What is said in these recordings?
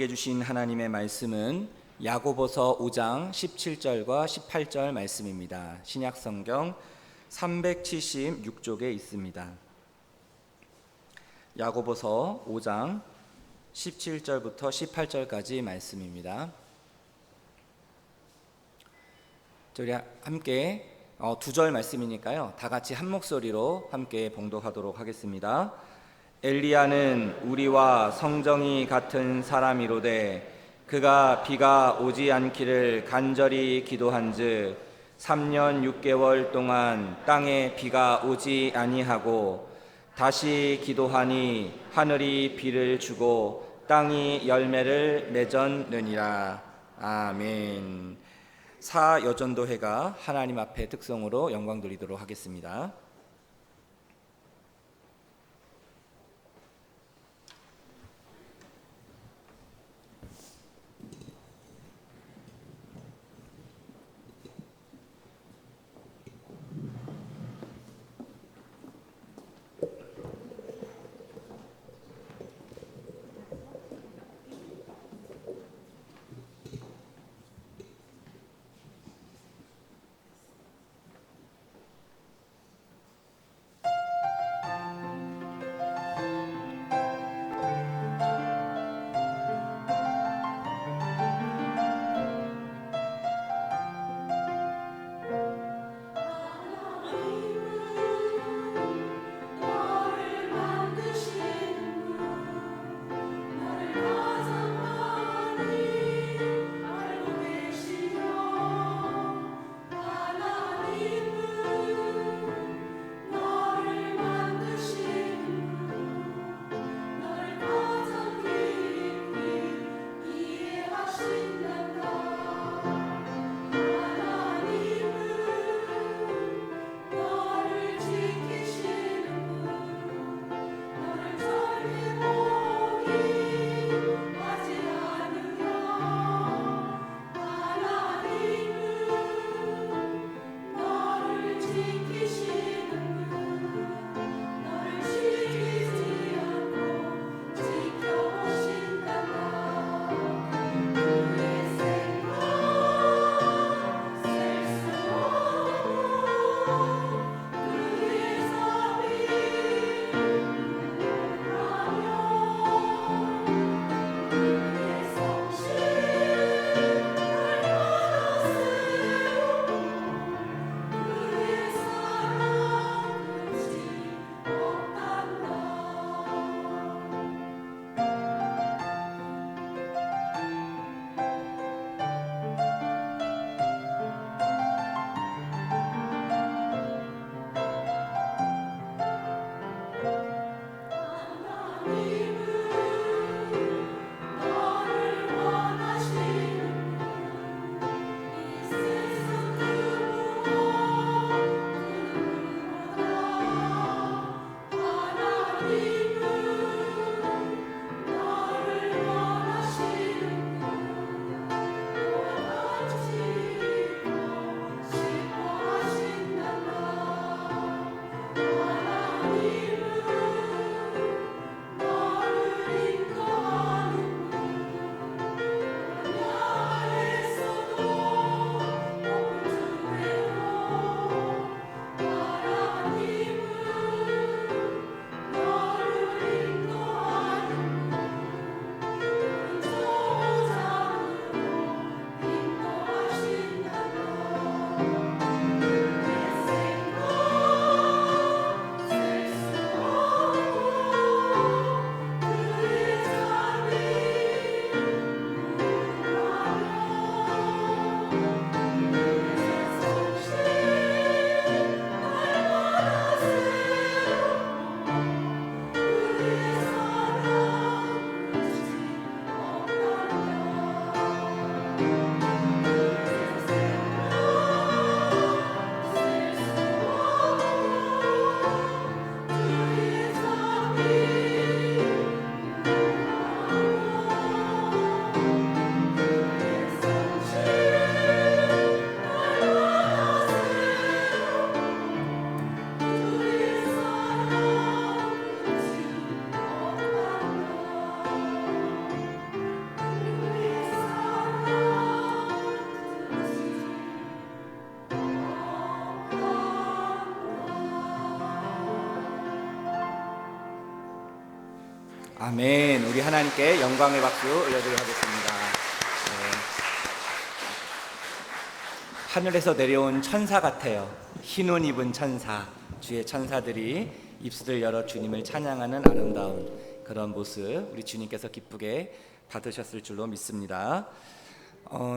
우리에게 주신 하나님의 말씀은 야고보서 5장 17절과 18절 말씀입니다. 신약성경 376쪽에 있습니다. 야고보서 5장 17절부터 18절까지 말씀입니다. 저희 함께 두 절 말씀이니까요, 다 같이 한 목소리로 함께 봉독하도록 하겠습니다. 엘리야는 우리와 성정이 같은 사람이로되 그가 비가 오지 않기를 간절히 기도한즉 3년 6개월 동안 땅에 비가 오지 아니하고 다시 기도하니 하늘이 비를 주고 땅이 열매를 맺었느니라. 아멘. 사여전도회가 하나님 앞에 특성으로 영광 돌리도록 하겠습니다. 아멘. 우리 하나님께 영광의 박수 올려드리도록 하겠습니다. 네. 하늘에서 내려온 천사 같아요. 흰 옷 입은 천사, 주의 천사들이 입술을 열어 주님을 찬양하는 아름다운 그런 모습, 우리 주님께서 기쁘게 받으셨을 줄로 믿습니다.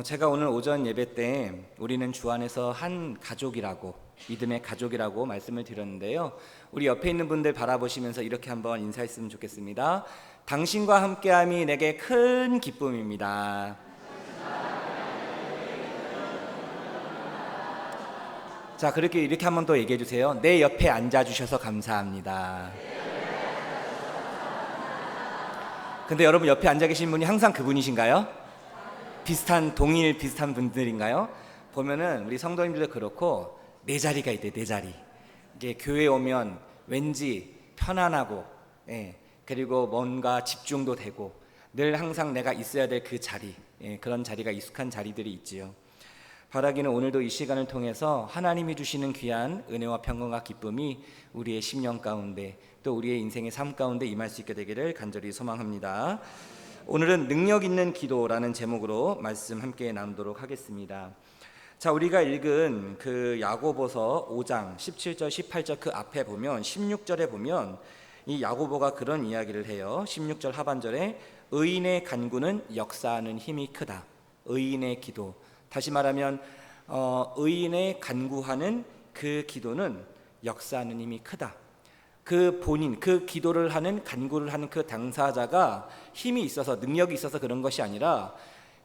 제가 오늘 오전 예배 때 우리는 주 안에서 한 가족이라고, 믿음의 가족이라고 말씀을 드렸는데요, 우리 옆에 있는 분들 바라보시면서 이렇게 한번 인사했으면 좋겠습니다. 당신과 함께함이 내게 큰 기쁨입니다. 자, 이렇게 한번 더 얘기해 주세요. 내 옆에 앉아주셔서 감사합니다. 근데 여러분, 옆에 앉아 계신 분이 항상 그분이신가요? 동일 비슷한 분들인가요? 보면은 우리 성도님들도 그렇고 내 자리가 있대, 내 자리. 이게 교회 오면 왠지 편안하고, 그리고 뭔가 집중도 되고 늘 항상 내가 있어야 될 그 자리, 그런 자리가 익숙한 자리들이 있지요. 바라기는 오늘도 이 시간을 통해서 하나님이 주시는 귀한 은혜와 평강과 기쁨이 우리의 심령 가운데, 또 우리의 인생의 삶 가운데 임할 수 있게 되기를 간절히 소망합니다. 오늘은 능력 있는 기도라는 제목으로 말씀 함께 나누도록 하겠습니다. 자, 우리가 읽은 그 야고보서 5장 17절 18절 그 앞에 보면 16절에 보면 이 야고보가 그런 이야기를 해요. 16절 하반절에 의인의 간구는 역사하는 힘이 크다. 의인의 기도, 다시 말하면 의인의 간구하는 그 기도는 역사하는 힘이 크다. 그 본인, 그 기도를 하는, 간구를 하는 그 당사자가 힘이 있어서, 능력이 있어서 그런 것이 아니라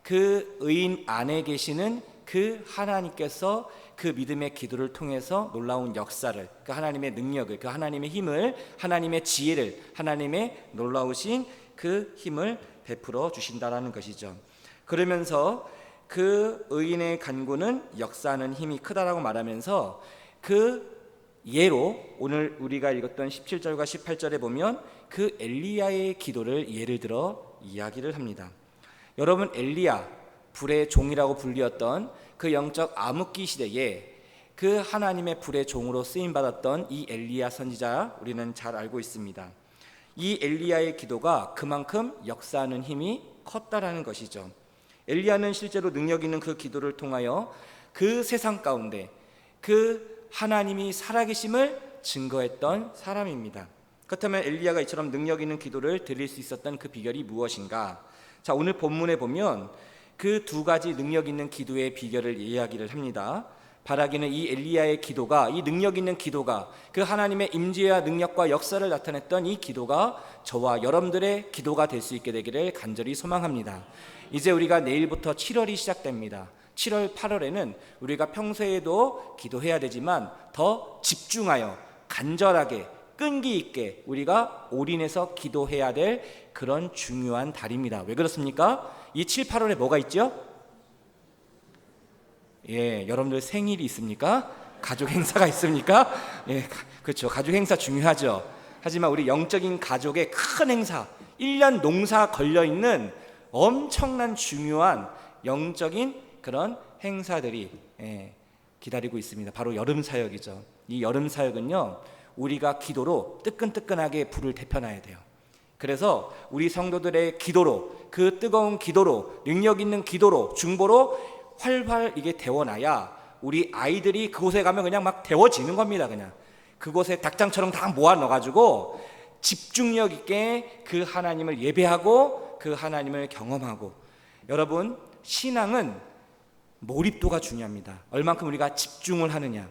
그 의인 안에 계시는 그 하나님께서 그 믿음의 기도를 통해서 놀라운 역사를, 그 하나님의 능력을, 그 하나님의 힘을, 하나님의 지혜를, 하나님의 놀라우신 그 힘을 베풀어 주신다라는 것이죠. 그러면서 그 의인의 간구는 역사하는 힘이 크다라고 말하면서 그 예로 오늘 우리가 읽었던 17절과 18절에 보면 그 엘리야의 기도를 예를 들어 이야기를 합니다. 여러분, 엘리야, 불의 종이라고 불리었던 그 영적 암흑기 시대에 그 하나님의 불의 종으로 쓰임받았던 이 엘리야 선지자, 우리는 잘 알고 있습니다. 이 엘리야의 기도가 그만큼 역사하는 힘이 컸다라는 것이죠. 엘리야는 실제로 능력 있는 그 기도를 통하여 그 세상 가운데 그 하나님이 살아계심을 증거했던 사람입니다. 그렇다면 엘리야가 이처럼 능력 있는 기도를 드릴 수 있었던 그 비결이 무엇인가? 자, 오늘 본문에 보면 그 두 가지 능력 있는 기도의 비결을 이야기를 합니다. 바라기는 이 엘리야의 기도가, 이 능력 있는 기도가, 그 하나님의 임재와 능력과 역사를 나타냈던 이 기도가 저와 여러분들의 기도가 될 수 있게 되기를 간절히 소망합니다. 이제 우리가 내일부터 7월이 시작됩니다. 7월, 8월에는 우리가 평소에도 기도해야 되지만 더 집중하여 간절하게 끈기 있게 우리가 올인해서 기도해야 될 그런 중요한 달입니다. 왜 그렇습니까? 이 7, 8월에 뭐가 있죠? 여러분들 생일이 있습니까? 가족 행사가 있습니까? 그렇죠. 가족 행사 중요하죠. 하지만 우리 영적인 가족의 큰 행사, 1년 농사 걸려있는 엄청난 중요한 영적인 그런 행사들이 기다리고 있습니다. 바로 여름 사역이죠. 이 여름 사역은요, 우리가 기도로 뜨끈뜨끈하게 불을 데펴놔야 돼요. 그래서 우리 성도들의 기도로, 그 뜨거운 기도로, 능력 있는 기도로, 중보로 활활 이게 데워놔야 우리 아이들이 그곳에 가면 그냥 막 데워지는 겁니다. 그냥 그곳에 닭장처럼 다 모아 넣어가지고 집중력 있게 그 하나님을 예배하고 그 하나님을 경험하고. 여러분, 신앙은 몰입도가 중요합니다. 얼만큼 우리가 집중을 하느냐.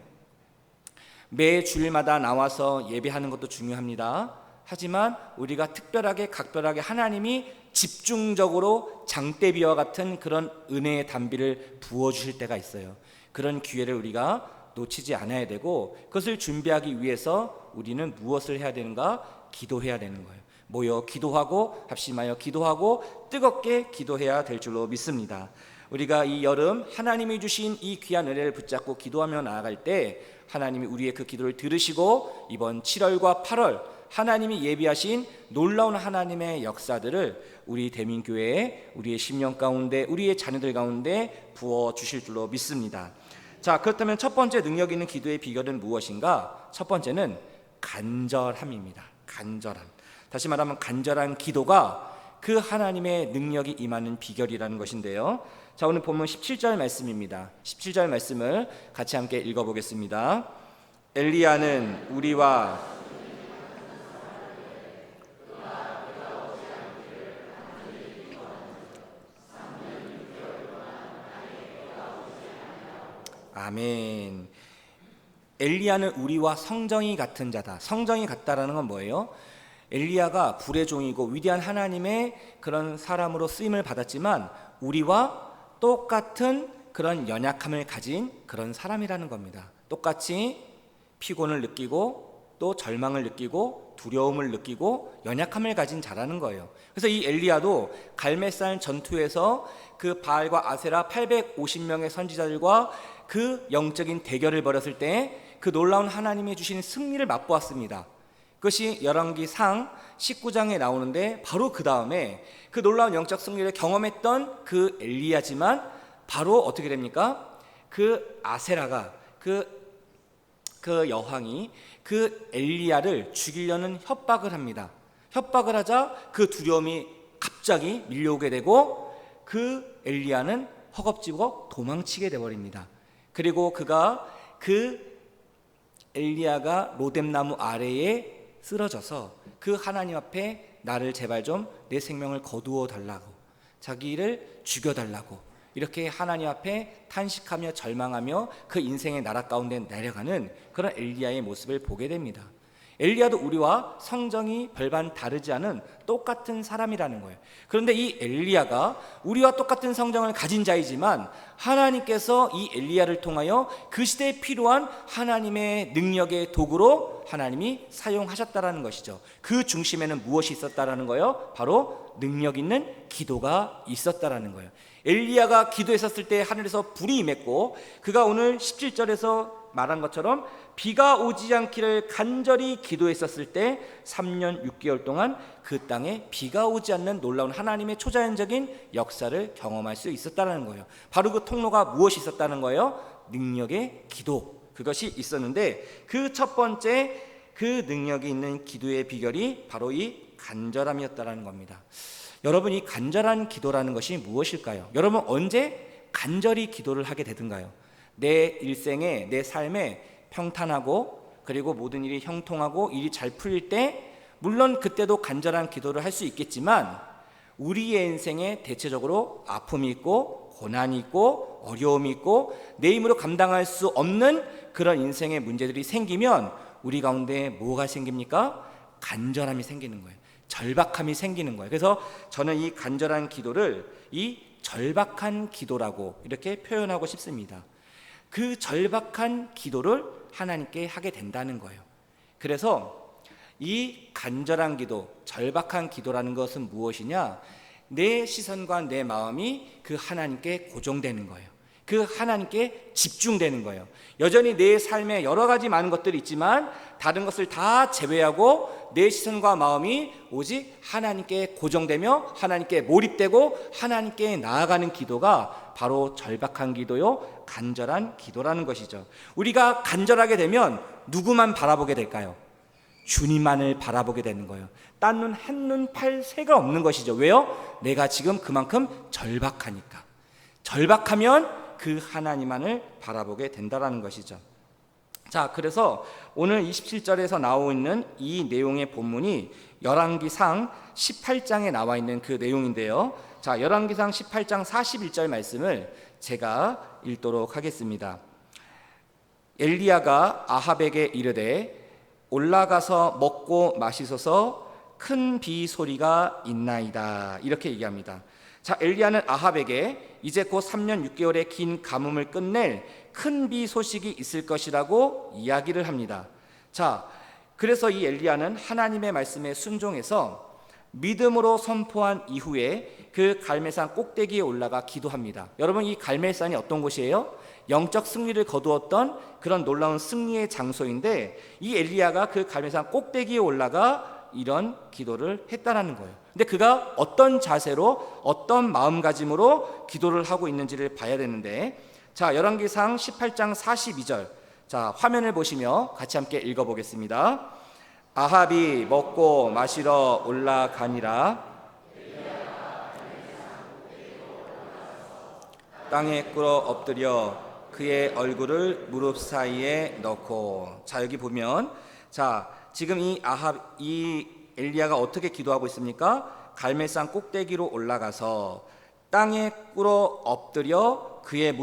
매 주일마다 나와서 예배하는 것도 중요합니다. 하지만 우리가 특별하게, 각별하게 하나님이 집중적으로 장대비와 같은 그런 은혜의 단비를 부어주실 때가 있어요. 그런 기회를 우리가 놓치지 않아야 되고, 그것을 준비하기 위해서 우리는 무엇을 해야 되는가? 기도해야 되는 거예요. 모여 기도하고, 합심하여 기도하고, 뜨겁게 기도해야 될 줄로 믿습니다. 우리가 이 여름 하나님이 주신 이 귀한 은혜를 붙잡고 기도하며 나아갈 때 하나님이 우리의 그 기도를 들으시고 이번 7월과 8월 하나님이 예비하신 놀라운 하나님의 역사들을 우리 대민교회에, 우리의 심령 가운데, 우리의 자녀들 가운데 부어주실 줄로 믿습니다. 자, 그렇다면 첫 번째 능력 있는 기도의 비결은 무엇인가? 첫 번째는 간절함입니다. 간절함. 다시 말하면 간절한 기도가 그 하나님의 능력이 임하는 비결이라는 것인데요. 자, 오늘 본문 17절 말씀입니다. 17절 말씀을 같이 함께 읽어보겠습니다. 엘리야는 우리와 아멘. 엘리야는 우리와 성정이 같은 자다. 성정이 같다라는 건 뭐예요? 엘리야가 불의 종이고 위대한 하나님의 그런 사람으로 쓰임을 받았지만 우리와 똑같은 그런 연약함을 가진 그런 사람이라는 겁니다. 똑같이 피곤을 느끼고 또 절망을 느끼고 두려움을 느끼고 연약함을 가진 자라는 거예요. 그래서 이 엘리야도 갈멜산 전투에서 그 바알과 아세라 850명의 선지자들과 그 영적인 대결을 벌였을 때 그 놀라운 하나님이 주신 승리를 맛보았습니다. 그것이 열왕기상 19장에 나오는데 바로 그 다음에 그 놀라운 영적 승리를 경험했던 그 엘리야지만 바로 어떻게 됩니까? 그 아세라가 그 여왕이 그 엘리야를 죽이려는 협박을 합니다. 협박을 하자 그 두려움이 갑자기 밀려오게 되고 그 엘리야는 허겁지겁 도망치게 되어버립니다. 그리고 그가 그 엘리야가 로뎀나무 아래에 쓰러져서 그 하나님 앞에 나를 제발 좀 내 생명을 거두어 달라고, 자기를 죽여달라고 이렇게 하나님 앞에 탄식하며 절망하며 그 인생의 나락 가운데 내려가는 그런 엘리야의 모습을 보게 됩니다. 엘리야도 우리와 성정이 별반 다르지 않은 똑같은 사람이라는 거예요. 그런데 이 엘리야가 우리와 똑같은 성정을 가진 자이지만 하나님께서 이 엘리야를 통하여 그 시대에 필요한 하나님의 능력의 도구로 하나님이 사용하셨다라는 것이죠. 그 중심에는 무엇이 있었다라는 거예요? 바로 능력 있는 기도가 있었다라는 거예요. 엘리야가 기도했었을 때 하늘에서 불이 임했고 그가 오늘 17절에서 말한 것처럼 비가 오지 않기를 간절히 기도했었을 때 3년 6개월 동안 그 땅에 비가 오지 않는 놀라운 하나님의 초자연적인 역사를 경험할 수 있었다는 거예요. 바로 그 통로가 무엇이 있었다는 거예요? 능력의 기도, 그것이 있었는데 그 첫 번째 그 능력이 있는 기도의 비결이 바로 이 간절함이었다는 겁니다. 여러분, 이 간절한 기도라는 것이 무엇일까요? 여러분, 언제 간절히 기도를 하게 되든가요? 내 일생에, 내 삶에 평탄하고 그리고 모든 일이 형통하고 일이 잘 풀릴 때 물론 그때도 간절한 기도를 할 수 있겠지만 우리의 인생에 대체적으로 아픔이 있고 고난이 있고 어려움이 있고 내 힘으로 감당할 수 없는 그런 인생의 문제들이 생기면 우리 가운데 뭐가 생깁니까? 간절함이 생기는 거예요. 절박함이 생기는 거예요. 그래서 저는 이 간절한 기도를 이 절박한 기도라고 이렇게 표현하고 싶습니다. 그 절박한 기도를 하나님께 하게 된다는 거예요. 그래서 이 간절한 기도, 절박한 기도라는 것은 무엇이냐? 내 시선과 내 마음이 그 하나님께 고정되는 거예요. 그 하나님께 집중되는 거예요. 여전히 내 삶에 여러 가지 많은 것들이 있지만 다른 것을 다 제외하고 내 시선과 마음이 오직 하나님께 고정되며 하나님께 몰입되고 하나님께 나아가는 기도가 바로 절박한 기도요, 간절한 기도라는 것이죠. 우리가 간절하게 되면 누구만 바라보게 될까요? 주님만을 바라보게 되는 거예요. 딴 눈, 한눈 팔 새가 없는 것이죠. 왜요? 내가 지금 그만큼 절박하니까. 절박하면 그 하나님만을 바라보게 된다는 것이죠. 자, 그래서 오늘 27절에서 나오고 있는 이 내용의 본문이 열왕기상 18장에 나와 있는 그 내용인데요. 자, 열왕기상 18장 41절 말씀을 제가 읽도록 하겠습니다. 엘리야가 아합에게 이르되 올라가서 먹고 마시소서, 큰 비 소리가 있나이다. 이렇게 얘기합니다. 자, 엘리야는 아합에게 이제 곧 3년 6개월의 긴 가뭄을 끝낼 큰 비 소식이 있을 것이라고 이야기를 합니다. 자, 그래서 이 엘리야는 하나님의 말씀에 순종해서 믿음으로 선포한 이후에 그 갈멜산 꼭대기에 올라가 기도합니다. 여러분, 이 갈멜산이 어떤 곳이에요? 영적 승리를 거두었던 그런 놀라운 승리의 장소인데 이 엘리야가 그 갈멜산 꼭대기에 올라가 이런 기도를 했다라는 거예요. 근데 그가 어떤 자세로 어떤 마음가짐으로 기도를 하고 있는지를 봐야 되는데, 자, 열왕기상 18장 42절, 자, 화면을 보시며 같이 함께 읽어보겠습니다. 아합이 먹고 마시러 올라가니라. 땅에 꿇어 엎드려 그의 얼굴을 무릎 사이에 넣고. 자, 여기 보면, 자, 지금 이 엘리야가 어떻게 기도하고 있습니까? 갈멜산 꼭대기로 올라가서 땅에 꿇어 엎드려 그의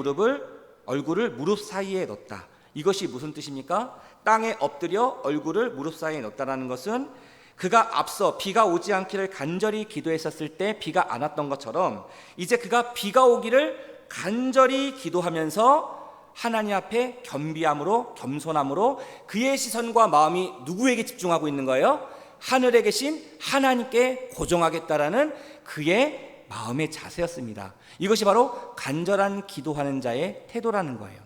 얼굴을 무릎 사이에 넣었다. 이것이 무슨 뜻입니까? 땅에 엎드려 얼굴을 무릎 사이에 넣었다라는 것은 그가 앞서 비가 오지 않기를 간절히 기도했었을 때 비가 안 왔던 것처럼 이제 그가 비가 오기를 간절히 기도하면서 하나님 앞에 겸비함으로, 겸손함으로 그의 시선과 마음이 누구에게 집중하고 있는 거예요? 하늘에 계신 하나님께 고정하겠다라는 그의 마음의 자세였습니다. 이것이 바로 간절한 기도하는 자의 태도라는 거예요.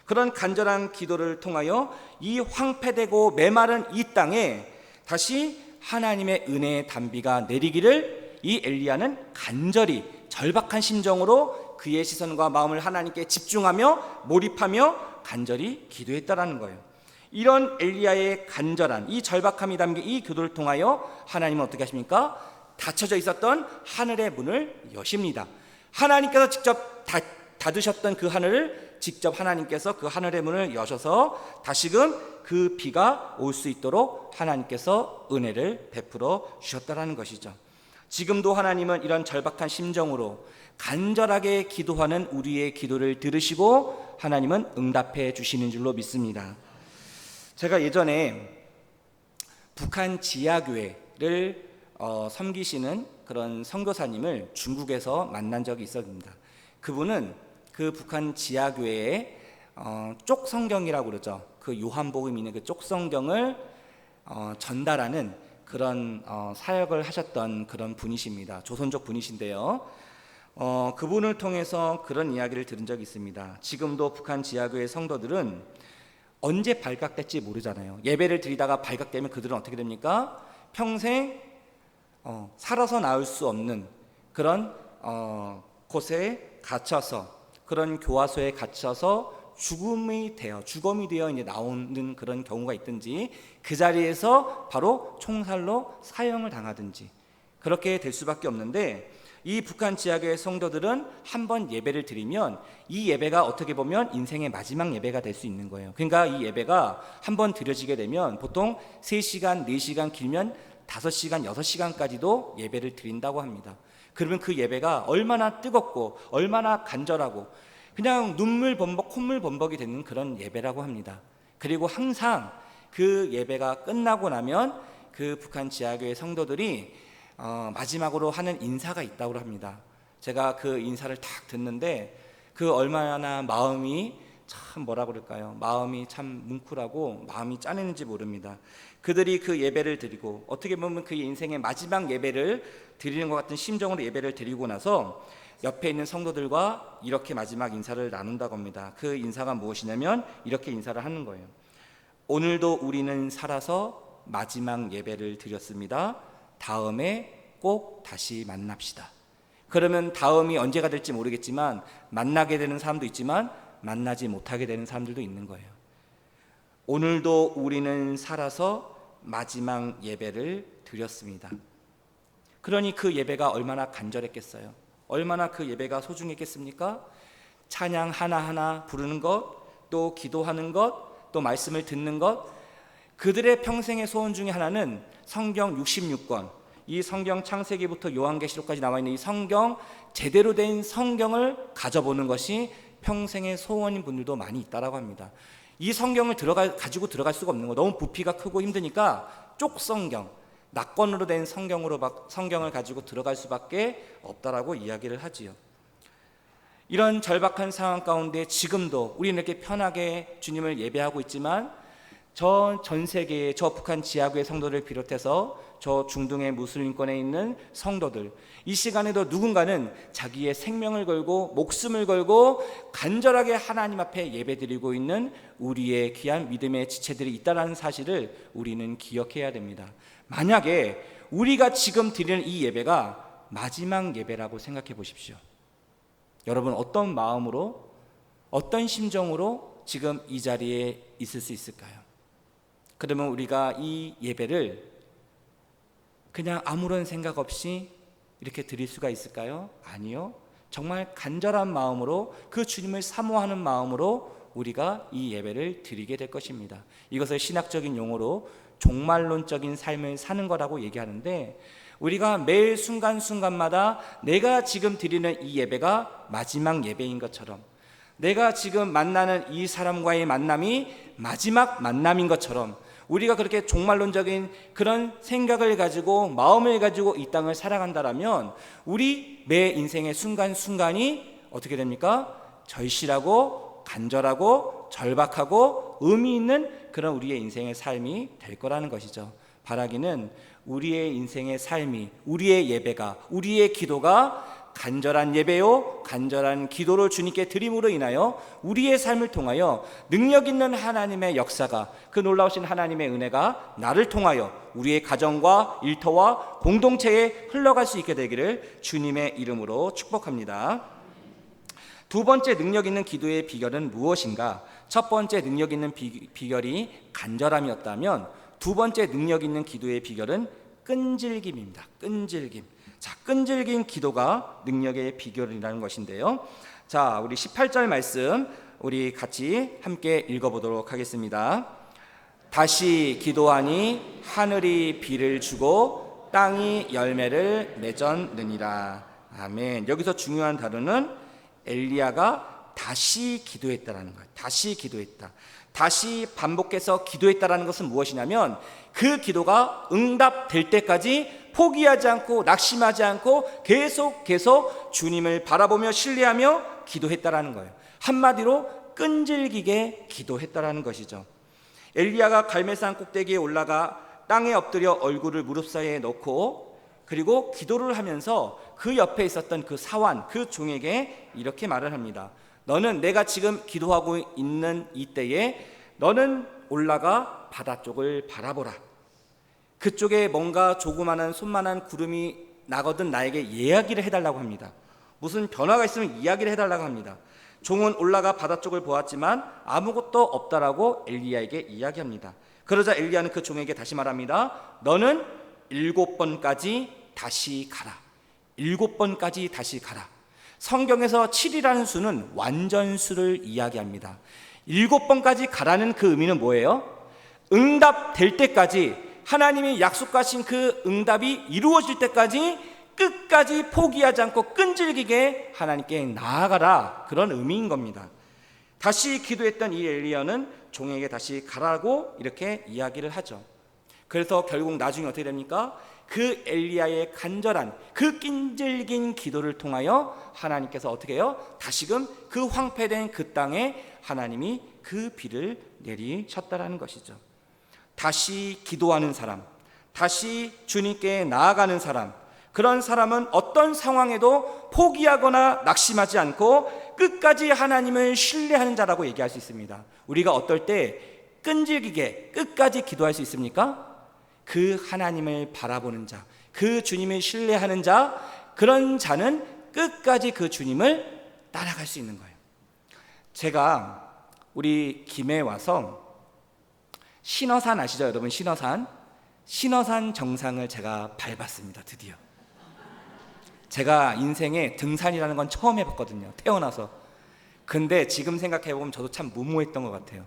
그런 간절한 기도를 통하여 이 황폐되고 메마른 이 땅에 다시 하나님의 은혜의 단비가 내리기를 이 엘리야는 간절히 절박한 심정으로 그의 시선과 마음을 하나님께 집중하며 몰입하며 간절히 기도했다라는 거예요. 이런 엘리야의 간절한 이 절박함이 담긴 이 기도를 통하여 하나님은 어떻게 하십니까? 닫혀져 있었던 하늘의 문을 여십니다. 하나님께서 직접 닫으셨던 그 하늘을 직접 하나님께서 그 하늘의 문을 여셔서 다시금 그 비가 올 수 있도록 하나님께서 은혜를 베풀어 주셨다라는 것이죠. 지금도 하나님은 이런 절박한 심정으로 간절하게 기도하는 우리의 기도를 들으시고 하나님은 응답해 주시는 줄로 믿습니다. 제가 예전에 북한 지하교회를 섬기시는 그런 선교사님을 중국에서 만난 적이 있었습니다. 그분은 그 북한 지하교회에 쪽성경이라고 그러죠. 그 요한복음 있는 그 쪽성경을 전달하는 그런 사역을 하셨던 그런 분이십니다. 조선족 분이신데요. 그분을 통해서 그런 이야기를 들은 적이 있습니다. 지금도 북한 지하교회 성도들은 언제 발각될지 모르잖아요. 예배를 드리다가 발각되면 그들은 어떻게 됩니까? 평생 살아서 나올 수 없는 그런 곳에 갇혀서, 그런 교화소에 갇혀서 죽음이 되어 이제 나오는 그런 경우가 있든지, 그 자리에서 바로 총살로 사형을 당하든지 그렇게 될 수밖에 없는데, 이 북한 지하교회 성도들은 한번 예배를 드리면 이 예배가 어떻게 보면 인생의 마지막 예배가 될 수 있는 거예요. 그러니까 이 예배가 한번 드려지게 되면 보통 3시간, 4시간, 길면 5시간, 6시간까지도 예배를 드린다고 합니다. 그러면 그 예배가 얼마나 뜨겁고 얼마나 간절하고 그냥 눈물 범벅, 콧물 범벅이 되는 그런 예배라고 합니다. 그리고 항상 그 예배가 끝나고 나면 그 북한 지하교회 성도들이 마지막으로 하는 인사가 있다고 합니다. 제가 그 인사를 딱 듣는데 그 얼마나 마음이 참 뭐라 그럴까요? 마음이 참 뭉클하고 마음이 짠했는지 모릅니다. 그들이 그 예배를 드리고 어떻게 보면 그 인생의 마지막 예배를 드리는 것 같은 심정으로 예배를 드리고 나서 옆에 있는 성도들과 이렇게 마지막 인사를 나눈다고 합니다. 그 인사가 무엇이냐면 이렇게 인사를 하는 거예요. 오늘도 우리는 살아서 마지막 예배를 드렸습니다. 다음에 꼭 다시 만납시다. 그러면 다음이 언제가 될지 모르겠지만 만나게 되는 사람도 있지만 만나지 못하게 되는 사람들도 있는 거예요. 오늘도 우리는 살아서 마지막 예배를 드렸습니다. 그러니 그 예배가 얼마나 간절했겠어요. 얼마나 그 예배가 소중했겠습니까? 찬양 하나하나 부르는 것, 또 기도하는 것, 또 말씀을 듣는 것, 그들의 평생의 소원 중에 하나는 성경 66권, 이 성경 창세기부터 요한계시록까지 나와 있는 이 성경, 제대로 된 성경을 가져보는 것이 평생의 소원인 분들도 많이 있다라고 합니다. 이 성경을 가지고 들어갈 수가 없는 거, 너무 부피가 크고 힘드니까 쪽성경, 낙권으로 된 성경을 가지고 들어갈 수밖에 없다라고 이야기를 하지요. 이런 절박한 상황 가운데 지금도 우리는 이렇게 편하게 주님을 예배하고 있지만 전 세계의 저 북한 지하교회 성도를 비롯해서 저 중동의 무슬림권에 있는 성도들, 이 시간에도 누군가는 자기의 생명을 걸고 목숨을 걸고 간절하게 하나님 앞에 예배드리고 있는 우리의 귀한 믿음의 지체들이 있다는 사실을 우리는 기억해야 됩니다. 만약에 우리가 지금 드리는 이 예배가 마지막 예배라고 생각해 보십시오. 여러분 어떤 마음으로, 어떤 심정으로 지금 이 자리에 있을 수 있을까요? 그러면 우리가 이 예배를 그냥 아무런 생각 없이 이렇게 드릴 수가 있을까요? 아니요. 정말 간절한 마음으로, 그 주님을 사모하는 마음으로 우리가 이 예배를 드리게 될 것입니다. 이것을 신학적인 용어로 종말론적인 삶을 사는 거라고 얘기하는데, 우리가 매일 순간순간마다 내가 지금 드리는 이 예배가 마지막 예배인 것처럼, 내가 지금 만나는 이 사람과의 만남이 마지막 만남인 것처럼, 우리가 그렇게 종말론적인 그런 생각을 가지고, 마음을 가지고 이 땅을 살아간다라면 우리 매 인생의 순간순간이 어떻게 됩니까? 절실하고 간절하고 절박하고 의미 있는 그런 우리의 인생의 삶이 될 거라는 것이죠. 바라기는 우리의 인생의 삶이, 우리의 예배가, 우리의 기도가 간절한 예배요, 간절한 기도를 주님께 드림으로 인하여 우리의 삶을 통하여 능력 있는 하나님의 역사가, 그 놀라우신 하나님의 은혜가 나를 통하여 우리의 가정과 일터와 공동체에 흘러갈 수 있게 되기를 주님의 이름으로 축복합니다. 두 번째 능력 있는 기도의 비결은 무엇인가? 첫 번째 능력 있는 비결이 간절함이었다면, 두 번째 능력 있는 기도의 비결은 끈질김입니다. 끈질김. 자, 끈질긴 기도가 능력의 비결이라는 것인데요. 자, 우리 18절 말씀 우리 같이 함께 읽어보도록 하겠습니다. 다시 기도하니 하늘이 비를 주고 땅이 열매를 맺었느니라. 아멘. 여기서 중요한 단어는 엘리야가 다시 기도했다라는 거예요. 다시 기도했다. 다시 반복해서 기도했다라는 것은 무엇이냐면, 그 기도가 응답될 때까지 포기하지 않고 낙심하지 않고 계속 주님을 바라보며 신뢰하며 기도했다라는 거예요. 한마디로 끈질기게 기도했다라는 것이죠. 엘리야가 갈멜산 꼭대기에 올라가 땅에 엎드려 얼굴을 무릎 사이에 넣고, 그리고 기도를 하면서 그 옆에 있었던 그 사환, 그 종에게 이렇게 말을 합니다. 너는, 내가 지금 기도하고 있는 이때에 너는 올라가 바다 쪽을 바라보라. 그쪽에 뭔가 조그마한 손만한 구름이 나거든 나에게 이야기를 해달라고 합니다. 무슨 변화가 있으면 이야기를 해달라고 합니다. 종은 올라가 바다 쪽을 보았지만 아무것도 없다라고 엘리야에게 이야기합니다. 그러자 엘리야는 그 종에게 다시 말합니다. 너는 7번까지 다시 가라. 7번까지 다시 가라. 성경에서 7이라는 수는 완전수를 이야기합니다. 7번까지 가라는 그 의미는 뭐예요? 응답될 때까지, 하나님이 약속하신 그 응답이 이루어질 때까지 끝까지 포기하지 않고 끈질기게 하나님께 나아가라, 그런 의미인 겁니다. 다시 기도했던 이 엘리야는 종에게 다시 가라고 이렇게 이야기를 하죠. 그래서 결국 나중에 어떻게 됩니까? 그 엘리야의 간절한 그 끈질긴 기도를 통하여 하나님께서 어떻게 해요? 다시금 그 황폐된 그 땅에 하나님이 그 비를 내리셨다라는 것이죠. 다시 기도하는 사람, 다시 주님께 나아가는 사람, 그런 사람은 어떤 상황에도 포기하거나 낙심하지 않고 끝까지 하나님을 신뢰하는 자라고 얘기할 수 있습니다. 우리가 어떨 때 끈질기게 끝까지 기도할 수 있습니까? 그 하나님을 바라보는 자, 그 주님을 신뢰하는 자, 그런 자는 끝까지 그 주님을 따라갈 수 있는 거예요. 제가 우리 김해에 와서 신어산 아시죠, 여러분? 신어산 정상을 제가 밟았습니다. 드디어. 제가 인생에 등산이라는 건 처음 해봤거든요, 태어나서. 근데 지금 생각해보면 저도 참 무모했던 것 같아요.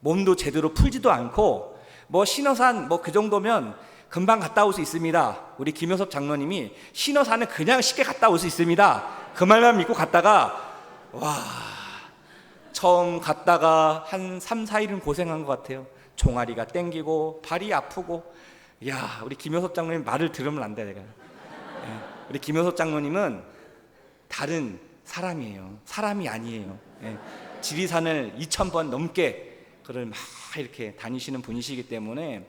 몸도 제대로 풀지도 않고, 뭐 신어산 뭐 그 정도면 금방 갔다 올 수 있습니다. 우리 김효섭 장로님이 신어산은 그냥 쉽게 갔다 올 수 있습니다, 그 말만 믿고 갔다가, 와, 처음 갔다가 한 3, 4일은 고생한 것 같아요. 종아리가 땡기고 발이 아프고. 야, 우리 김효섭 장로님 말을 들으면 안 돼, 내가. 우리 김효섭 장로님은 다른 사람이에요. 사람이 아니에요. 지리산을 2000번 넘게 그걸 막 이렇게 다니시는 분이시기 때문에,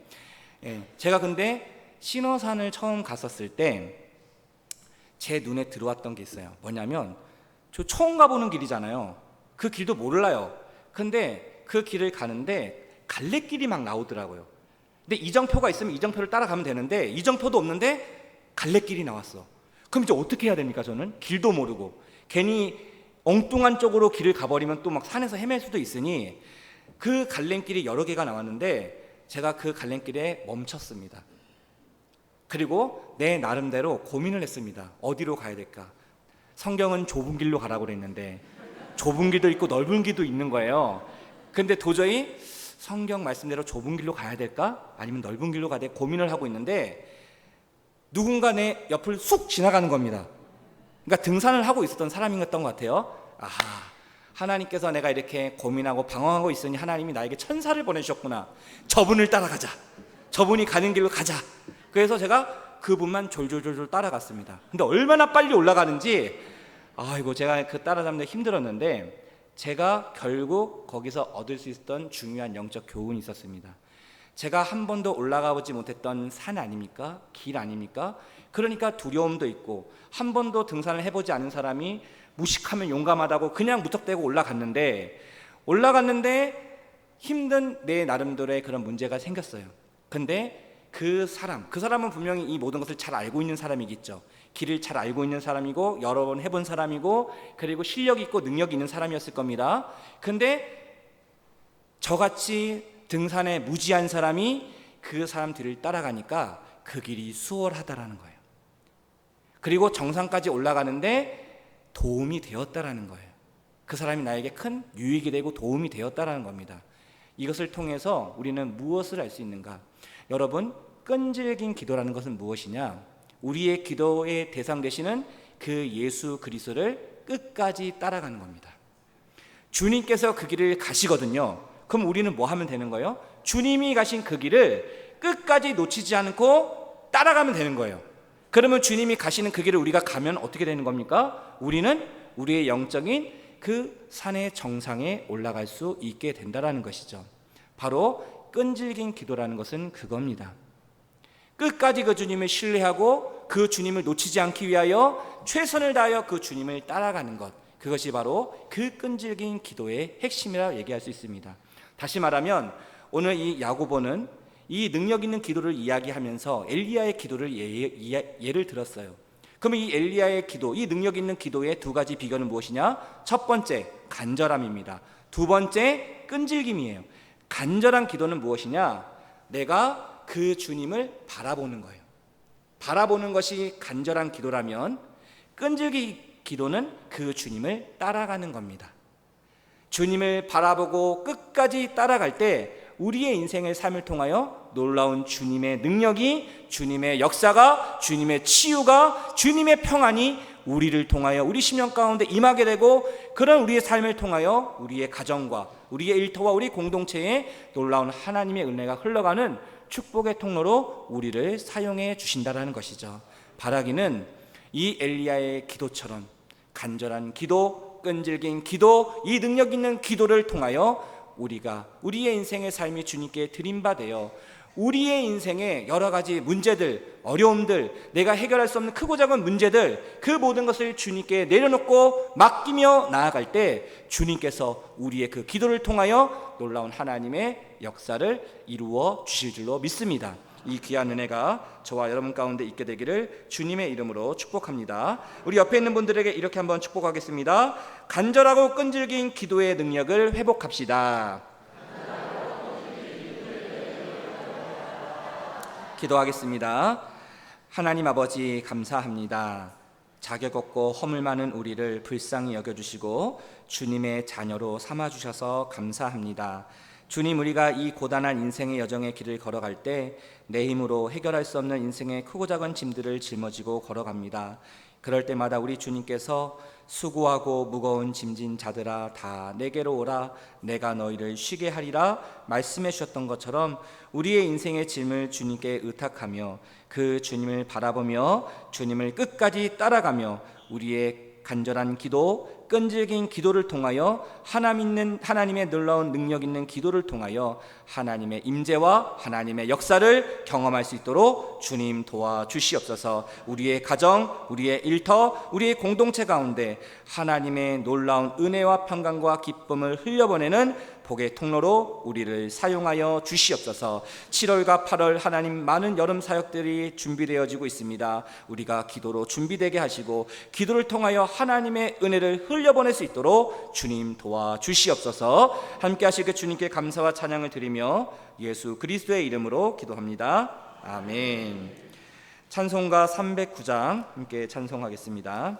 제가 근데 신어산을 처음 갔었을 때 제 눈에 들어왔던 게 있어요. 뭐냐면, 저 처음 가보는 길이잖아요. 그 길도 몰라요. 근데 그 길을 가는데 갈래길이 막 나오더라고요. 근데 이정표가 있으면 이정표를 따라가면 되는데 이정표도 없는데 갈래길이 나왔어. 그럼 이제 어떻게 해야 됩니까? 저는 길도 모르고 괜히 엉뚱한 쪽으로 길을 가버리면 또 막 산에서 헤맬 수도 있으니, 그 갈래길이 여러 개가 나왔는데 제가 그 갈림길에 멈췄습니다. 그리고 내 나름대로 고민을 했습니다. 어디로 가야 될까? 성경은 좁은 길로 가라고 그랬는데 좁은 길도 있고 넓은 길도 있는 거예요. 근데 도저히 성경 말씀대로 좁은 길로 가야 될까? 아니면 넓은 길로 가야 될까? 고민을 하고 있는데 누군가 내 옆을 쑥 지나가는 겁니다. 그러니까 등산을 하고 있었던 사람이었던 것 같아요. 아하, 하나님께서 내가 이렇게 고민하고 방황하고 있으니 하나님이 나에게 천사를 보내주셨구나. 저분을 따라가자. 저분이 가는 길로 가자. 그래서 제가 그분만 졸졸졸 따라갔습니다. 근데 얼마나 빨리 올라가는지 아이고 제가 그 따라잡는데 힘들었는데 제가 결국 거기서 얻을 수 있었던 중요한 영적 교훈이 있었습니다. 제가 한 번도 올라가 보지 못했던 산 아닙니까? 길 아닙니까? 그러니까 두려움도 있고 한 번도 등산을 해보지 않은 사람이 무식하면 용감하다고 그냥 무턱대고 올라갔는데 힘든 내 나름대로의 그런 문제가 생겼어요. 근데 그 사람은 분명히 이 모든 것을 잘 알고 있는 사람이겠죠. 길을 잘 알고 있는 사람이고 여러 번 해본 사람이고 그리고 실력 있고 능력 있는 사람이었을 겁니다. 근데 저같이 등산에 무지한 사람이 그 사람 뒤를 따라가니까 그 길이 수월하다라는 거예요. 그리고 정상까지 올라가는데 도움이 되었다라는 거예요. 그 사람이 나에게 큰 유익이 되고 도움이 되었다라는 겁니다. 이것을 통해서 우리는 무엇을 알 수 있는가? 여러분, 끈질긴 기도라는 것은 무엇이냐? 우리의 기도의 대상 되시는 그 예수 그리스도를 끝까지 따라가는 겁니다. 주님께서 그 길을 가시거든요. 그럼 우리는 뭐 하면 되는 거예요? 주님이 가신 그 길을 끝까지 놓치지 않고 따라가면 되는 거예요. 그러면 주님이 가시는 그 길을 우리가 가면 어떻게 되는 겁니까? 우리는 우리의 영적인 그 산의 정상에 올라갈 수 있게 된다는 것이죠. 바로 끈질긴 기도라는 것은 그겁니다. 끝까지 그 주님을 신뢰하고 그 주님을 놓치지 않기 위하여 최선을 다하여 그 주님을 따라가는 것, 그것이 바로 그 끈질긴 기도의 핵심이라고 얘기할 수 있습니다. 다시 말하면 오늘 이 야고보는 이 능력 있는 기도를 이야기하면서 엘리야의 기도를 예를 들었어요. 그러면 이 엘리야의 기도, 이 능력 있는 기도의 두 가지 비결은 무엇이냐? 첫 번째, 간절함입니다. 두 번째, 끈질김이에요. 간절한 기도는 무엇이냐? 내가 그 주님을 바라보는 거예요. 바라보는 것이 간절한 기도라면 끈질긴 기도는 그 주님을 따라가는 겁니다. 주님을 바라보고 끝까지 따라갈 때 우리의 인생의 삶을 통하여 놀라운 주님의 능력이, 주님의 역사가, 주님의 치유가, 주님의 평안이 우리를 통하여 우리 심령 가운데 임하게 되고 그런 우리의 삶을 통하여 우리의 가정과 우리의 일터와 우리 공동체에 놀라운 하나님의 은혜가 흘러가는 축복의 통로로 우리를 사용해 주신다라는 것이죠. 바라기는 이 엘리야의 기도처럼 간절한 기도, 끈질긴 기도, 이 능력 있는 기도를 통하여 우리가 우리의 인생의 삶이 주님께 드림받아요. 우리의 인생의 여러 가지 문제들, 어려움들, 내가 해결할 수 없는 크고 작은 문제들, 그 모든 것을 주님께 내려놓고 맡기며 나아갈 때 주님께서 우리의 그 기도를 통하여 놀라운 하나님의 역사를 이루어 주실 줄로 믿습니다. 이 귀한 은혜가 저와 여러분 가운데 있게 되기를 주님의 이름으로 축복합니다. 우리 옆에 있는 분들에게 이렇게 한번 축복하겠습니다. 간절하고 끈질긴 기도의 능력을 회복합시다. 기도하겠습니다. 하나님 아버지 감사합니다. 자격 없고 허물 많은 우리를 불쌍히 여겨주시고 주님의 자녀로 삼아주셔서 감사합니다. 주님, 우리가 이 고단한 인생의 여정의 길을 걸어갈 때 내 힘으로 해결할 수 없는 인생의 크고 작은 짐들을 짊어지고 걸어갑니다. 그럴 때마다 우리 주님께서 수고하고 무거운 짐진 자들아 다 내게로 오라 내가 너희를 쉬게 하리라 말씀해 주셨던 것처럼 우리의 인생의 짐을 주님께 의탁하며 그 주님을 바라보며 주님을 끝까지 따라가며 우리의 간절한 기도, 끈질긴 기도를 통하여 하나님의 놀라운 능력 있는 기도를 통하여 하나님의 임재와 하나님의 역사를 경험할 수 있도록 주님 도와주시옵소서. 우리의 가정, 우리의 일터, 우리의 공동체 가운데 하나님의 놀라운 은혜와 평강과 기쁨을 흘려보내는 복의 통로로 우리를 사용하여 주시옵소서. 7월과 8월 하나님 많은 여름 사역들이 준비되어지고 있습니다. 우리가 기도로 준비되게 하시고 기도를 통하여 하나님의 은혜를 흘려 흘려보낼 수 있도록 주님 도와주시옵소서. 함께 하실 그 주님께 감사와 찬양을 드리며 예수 그리스도의 이름으로 기도합니다. 아멘. 찬송가 309장 함께 찬송하겠습니다.